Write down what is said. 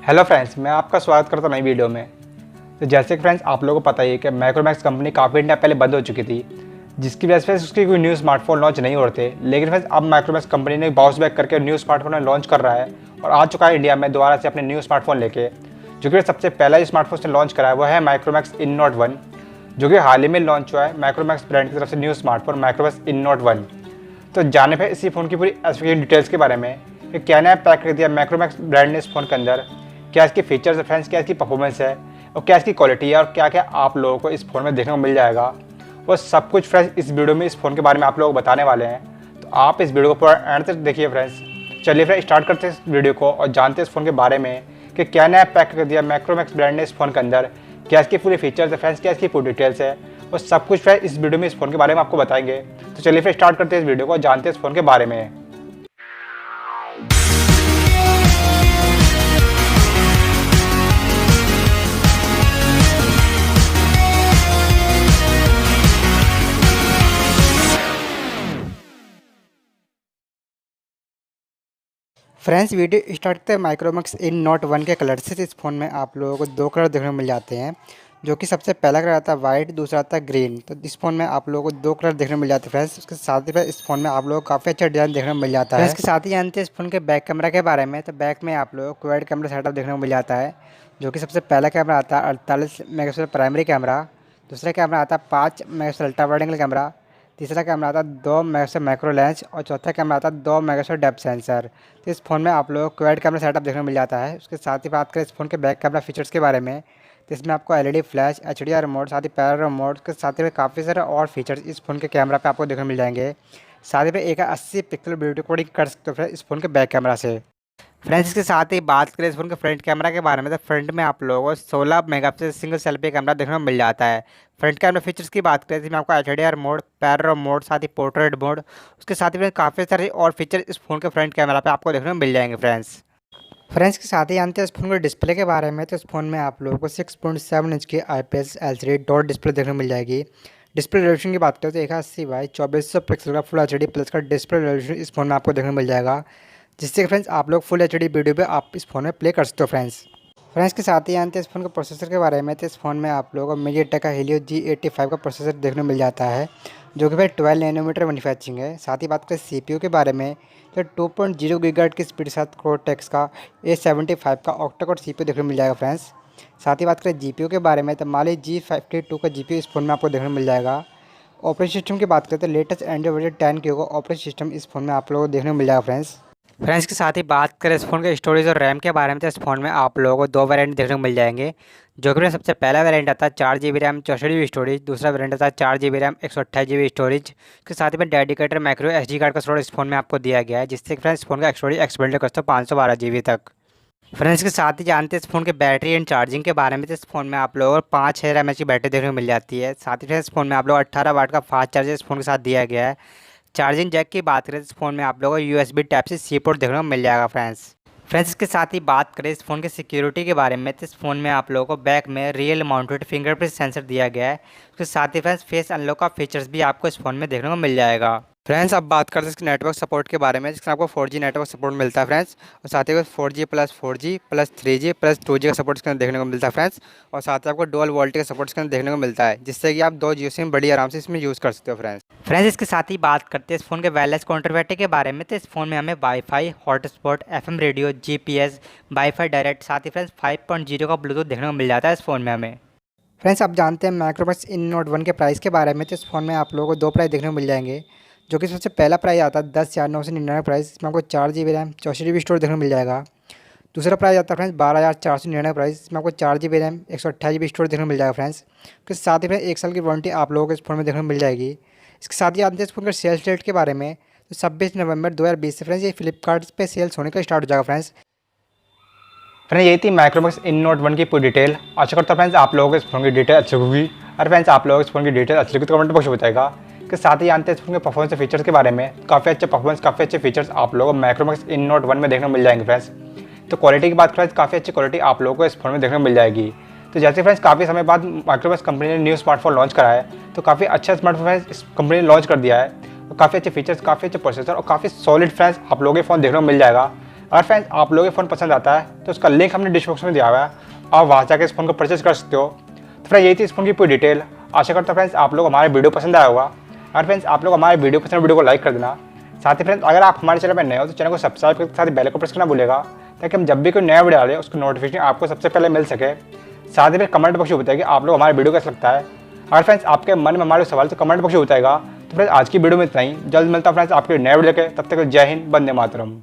Hello friends, मैं आपका स्वागत करता हूँ नई वीडियो में। तो जैसे कि फ्रेंड्स आप लोगों को पता ही है कि माइक्रोमैक्स कंपनी काफ़ी टाइम पहले बंद हो चुकी थी, जिसकी वजह से उसकी कोई न्यू स्मार्टफोन लॉन्च नहीं हो रहे थे। लेकिन फ्रेंड्स अब माइक्रोमैक्स कंपनी ने बाउंस बैक करके न्यू स्मार्टफोन लॉन्च कर रहा है और आ चुका है इंडिया में दोबारा से अपने न्यू स्मार्टफोन लेके। जो कि सबसे पहला स्मार्टफोन से लॉन्च करा है वो है माइक्रोमैक्स इन नोट 1, जो कि हाल ही में लॉन्च हुआ है माइक्रोमैक्स ब्रांड की तरफ से new smartphone Micromax in note 1। तो जाने पे इसी फ़ोन की पूरी स्पेसिफिकेशन डिटेल्स के बारे में कि क्या नया पैक कर दिया माइक्रोमैक्स ब्रांड ने इस फ़ोन के अंदर, क्या इसके फीचर्स है फ्रेंड्स, क्या इसकी परफॉर्मेंस है और क्या इसकी क्वालिटी है और क्या क्या आप लोगों को इस फ़ोन में देखने को मिल जाएगा, वो सब कुछ फ्रेंड्स इस वीडियो में इस फ़ोन के बारे में आप लोगों को बताने वाले हैं। तो आप इस वीडियो को पूरा एंड तक देखिए फ्रेंड्स। चलिए फ्रेंड्स स्टार्ट करते हैं इस वीडियो को और जानते हैं इस फ़ोन के बारे में कि क्या नया पैक कर दिया माइक्रोमैक्स ब्रांड ने इस फ़ोन के अंदर, क्या इसके पूरे फीचर्स है फ्रेंड्स, क्या इसकी पूरी डिटेल्स है और सब कुछ फ्रेंड्स इस वीडियो में इस फ़ोन के बारे में आपको बताएंगे। तो चलिए फिर स्टार्ट करते हैं इस वीडियो को, जानते हैं इस फ़ोन के बारे में। फ्रेंड्स वीडियो स्टार्ट करते हैं माइक्रोमैक्स इन नोट 1 के कलर से। इस फ़ोन में आप लोगों को दो कलर देखने को मिल जाते हैं, जो कि सबसे पहला कलर आता है वाइट, दूसरा आता है ग्रीन। तो इस फ़ोन में आप लोगों को दो कलर देखने को मिल जाते हैं फ्रेंड्स। उसके साथ ही इस फ़ोन में आप लोगों को काफ़ी अच्छा डिज़ाइन देखने को मिल जाता है। इसके साथ ही जानते हैं इस फ़ोन के बैक कैमरा के बारे में। तो बैक में आप लोगों को क्वाड कैमरा सेटअप देखने को मिल जाता है, जो कि सबसे पहला कैमरा आता है 48 मेगापिक्सल प्राइमरी कैमरा, दूसरा कैमरा आता है 5 megapixel ultra wide angle camera, तीसरा कैमरा आता है 2 मेगापिक्सल माइक्रो लेंस और चौथा कैमरा आता है 2 मेगापिक्सल डेप्थ सेंसर। तो इस फ़ोन में आप लोगों को क्वाड कैमरा सेटअप देखने को मिल जाता है। उसके साथ ही बात करें इस फ़ोन के बैक कैमरा फीचर्स के बारे में, तो इसमें आपको एलईडी फ्लैश, HDR मोड, साथ ही पैनोरामा मोड के साथ ही काफ़ी सारे और फीचर्स इस फ़ोन के कैमरा पे आपको देखने को मिल जाएंगे। साथ ही 80 पिक्सल वीडियो रिकॉर्डिंग कर सकते हो फ्रेंड्स इस फ़ोन के बैक कैमरा से। फ्रेंड्स इसके साथ ही बात करें इस फ़ोन के फ्रंट कैमरा के बारे में, तो फ्रंट में आप लोगों को 16 मेगापिक्सल सिंगल सेल्फी कैमरा देखने को मिल जाता है। फ्रंट कैमरा फीचर्स की बात करें तो इसमें आपको HDR मोड, पैनोरामा मोड, साथ ही पोर्ट्रेट मोड, उसके साथ ही काफ़ी सारे और फीचर इस फ़ोन के फ्रंट कैमरा पे आपको देखने को मिल जाएंगे फ्रेंड्स के साथ ही जानते हैं इस फ़ोन के डिस्प्ले के बारे में। तो इस फ़ोन में आप लोगों को 6.7 इंच की IPS LCD डॉट डिस्प्ले देखने को मिल जाएगी। डिस्प्ले रेजोल्यूशन की बात करें तो 1080 बाई 2400 पिक्सल का फुल HD प्लस का डिस्प्ले रेजोल्यूशन इस फ़ोन में आपको देखने को मिल जाएगा, जिससे कि फ्रेंड्स आप लोग फुल HD वीडियो पे आप इस फ़ोन में प्ले कर सकते हो फ्रेंड्स के साथ ही जानते हैं इस फ़ोन के प्रोसेसर के बारे में। तो इस फ़ोन में आप लोगों को MediaTek का helio G85 का प्रोसेसर देखने को मिल जाता है, जो कि भाई 12 नैनोमीटर मैन्युफैक्चरिंग है। साथ ही बात करें CPU के बारे में, तो 2.0 गीगाहर्ट्ज़ की स्पीड के साथ Cortex का A75 का Octa कोर CPU देखने को मिल जाएगा फ्रेंड्स। साथ ही बात करें GPU के बारे में, तो माली G52 का GPU इस फ़ोन में आपको देखने को मिल जाएगा। ऑपरेटिंग सिस्टम की बात करें तो लेटेस्ट एंड्रॉइड वर्जन 10 के ऑपरेटिंग सिस्टम इस फ़ोन में आप लोगों को देखने को मिल जाएगा फ्रेंड्स के साथ ही बात करें इस फ़ोन के स्टोरेज और रैम के बारे में, तो इस फ़ोन में आप लोगों को दो वेरिएंट देखने को मिल जाएंगे, जो कि सबसे पहला वेरिएंट आता है 4GB रैम 64GB स्टोरेज, दूसरा वेरिएंट आता है 4GB रैम 128GB स्टोरेज। इसके साथ ही में डेडिकेटेड माइक्रो SD कार्ड का स्टोरेज इस फ़ोन में आपको दिया गया है, जिससे फ्रेंड्स इस फ़ोन का स्टोरेज एक्सपेंड कर सकते हो 512GB तक। फ्रेंड्स के साथ ही जानते हैं इस फ़ोन के बैटरी एंड चार्जिंग के बारे में। तो इस फ़ोन में आप लोगों को 5000 mAh की बैटरी देखने को मिल जाती है। साथ ही फ्रेंड्स इस फ़ोन में आप लोग 18 वाट का फास्ट चार्जर इस फ़ोन के साथ दिया गया है। चार्जिंग जैक की बात करें तो इस फ़ोन में आप लोगों को USB टाइप से C पोर्ट देखने को मिल जाएगा फ्रेंड्स इसके साथ ही बात करें इस फ़ोन के सिक्योरिटी के बारे में, तो इस फ़ोन में आप लोगों को बैक में रियल माउंटेड फिंगरप्रिंट सेंसर दिया गया है। उसके साथ ही फ्रेंड्स फेस अनलॉक का फीचर्स भी आपको इस फ़ोन में देखने को मिल जाएगा। फ्रेंड्स अब बात करते हैं इसके नेटवर्क सपोर्ट के बारे में, जिसमें आपको 4G नेटवर्क सपोर्ट मिलता है फ्रेंड्स, और साथ ही 4G plus 4G plus 3G plus 2G का सपोर्ट इसके अंदर देखने को मिलता है फ्रेंड्स, और साथ ही आपको डुअल वोल्टेज का सपोर्ट इसके अंदर देखने को मिलता है, जिससे कि आप 2 जियो सिम बड़ी आराम से इसमें यूज़ कर सकते हो फ्रेंड्स इसके साथ ही बात करते हैं इस फ़ोन के वायरलेस कनेक्टिविटी के बारे में। तो इस फ़ोन में हमें wifi, hotspot, FM radio, GPS, wifi direct, साथ ही फ्रेंड्स 5.0 का ब्लूटूथ देखने को मिल जाता है इस फ़ोन में हमें। फ्रेंड्स अब जानते हैं माइक्रोमैक्स इन नोट 1 के प्राइस के बारे में। तो इस फ़ोन में आप लोगों को दो प्राइस देखने को मिल जाएंगे, जो कि सबसे पहला प्राइस आता है 10,999 प्राइस, इसमें आपको 4GB रैम 64GB स्टोरेज देखने को मिल जाएगा। दूसरा प्राइस आता है फ्रेंड्स 12,499 प्राइस, इसमें आपको 4GB रैम 128GB स्टोरेज देखने को मिल जाएगा फ्रेंड्स। उसके साथ ही फ्रेंड्स 1 साल की वारंटी आप लोगों को इस फ़ोन में देखने को मिल जाएगी। इसके साथ ही जानते हैं इस फ़ोन के सेल्स डेट के बारे में। तो 26 नवंबर 2020 से फ्रेंड्स ये फ्लिपकार्ट पे सेल्स होने का स्टार्ट हो जाएगा फ्रेंड्स यही थी माइक्रोमैक्स इन नोट 1 की पूरी डिटेल। आशा करता हूँ फ्रेंड्स आप लोगों को इस फ़ोन की डिटेल अच्छी होगी, और फ्रेंड्स आप लोगों को इस फ़ोन की डिटेल अच्छी लगी तो कमेंट बॉक्स में बताएगा। इसके साथ ही जानते हैं इस फ़ोन के परफॉर्मेंस और फीचर्स के बारे में। काफ़ी अच्छे परफॉर्मेंस, काफ़ी अच्छे फीचर्स आप लोगों को माइक्रोमैक्स इन नोट 1 में देखने को मिल जाएंगे फ्रेंड्स। तो क्वालिटी की बात करें काफ़ी अच्छी क्वालिटी आप लोगों को इस फ़ोन में देखने को मिल जाएगी। तो जैसे फ्रेंड्स काफ़ी समय बाद माइक्रोमैक्स कंपनी ने न्यू स्मार्टफोन लॉन्च करा है, तो काफ़ी अच्छा स्मार्टफोन इस कंपनी ने लॉन्च कर दिया है। तो काफ़ी अच्छे फीचर्स, काफ़ी अच्छे प्रोसेसर और काफ़ी सॉलिड फ्रेंड्स आप लोगों के फ़ोन देखने को मिल जाएगा। अगर फ्रेंड्स आप लोगों को फ़ोन पसंद आता है तो उसका लिंक हमने डिस्क्रिप्शन में दिया हुआ है, आप वहाँ जाकर इस फ़ोन को परचेज कर सकते हो। तो फ्रेंड्स यही थी इस फ़ोन की पूरी डिटेल। आशा करता हूँ फ्रेंड्स आप लोग हमारे वीडियो पसंद आया होगा। अगर फ्रेंड्स आप लोग हमारे वीडियो पसंद, वीडियो को लाइक कर देना। साथ ही फ्रेंड्स अगर आप हमारे चैनल पर नए हो तो चैनल को सब्सक्राइब करके साथ ही बेल को प्रेस करना भूलेगा, ताकि हम जब भी कोई नया वीडियो डालें उसको नोटिफिकेशन आपको सबसे पहले मिल सके। साथ ही फिर कमेंट बॉक्स में बताइए कि आप लोग हमारे वीडियो कैसा लगता है। अगर फ्रेंड्स आपके मन में हमारे सवाल तो कमेंट बॉक्स में बताएगा। तो फ्रेंड्स आज की वीडियो में इतना ही, जल्द मिलता हूँ फ्रेंड्स आपके नए वीडियो के, तब तक जय हिंद, वंदे मातरम।